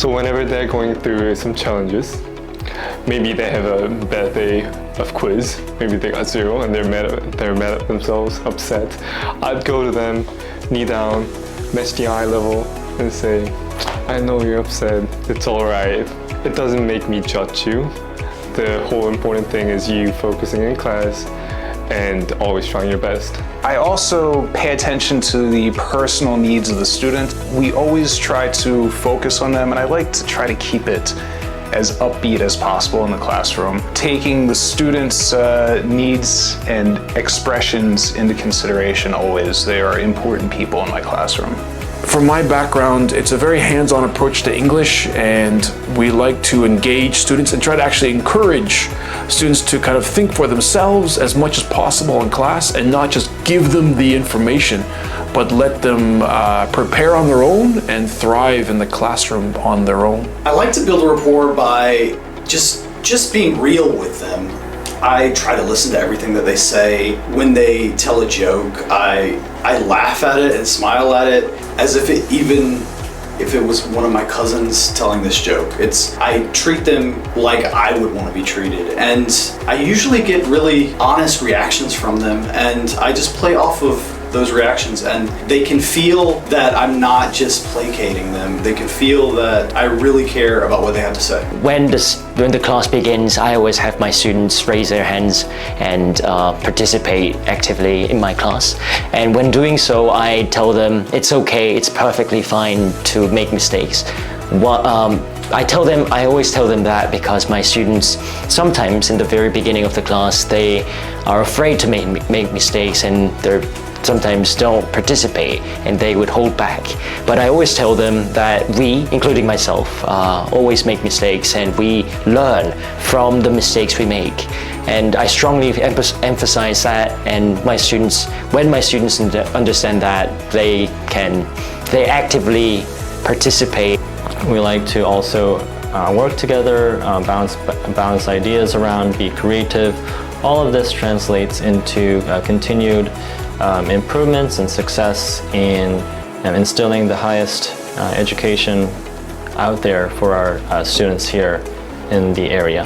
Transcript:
So whenever they're going through some challenges, maybe they have a bad day of quiz, maybe they got 0 and they're mad at themselves, upset, I'd go to them, knee down, match the eye level and say, I know you're upset, it's alright. It doesn't make me judge you. The whole important thing is you focusing in class and always trying your best. I also pay attention to the personal needs of the student. We always try to focus on them, and I like to try to keep it as upbeat as possible in the classroom, taking the students' needs and expressions into consideration always. They are important people in my classroom. From my background, it's a very hands-on approach to English, and we like to engage students and try to actually encourage students to kind of think for themselves as much as possible in class and not just give them the information, but let them prepare on their own and thrive in the classroom on their own. I like to build a rapport by just being real with them. I try to listen to everything that they say. When they tell a joke, I laugh at it and smile at it as if it was one of my cousins telling this joke. I treat them like I would want to be treated, and I usually get really honest reactions from them, and I just play off of those reactions, and they can feel that I'm not just placating them. They can feel that I really care about what they have to say. When the class begins, I always have my students raise their hands and participate actively in my class. And when doing so, I tell them it's okay, it's perfectly fine to make mistakes. I always tell them that because my students, sometimes in the very beginning of the class, they are afraid to make mistakes, and they're sometimes don't participate and they would hold back. But I always tell them that we, including myself, always make mistakes, and we learn from the mistakes we make. And I strongly emphasize that, and when my students understand that, they actively participate. We like to also work together, bounce ideas around, be creative. All of this translates into continued improvements and success in instilling the highest education out there for our students here in the area.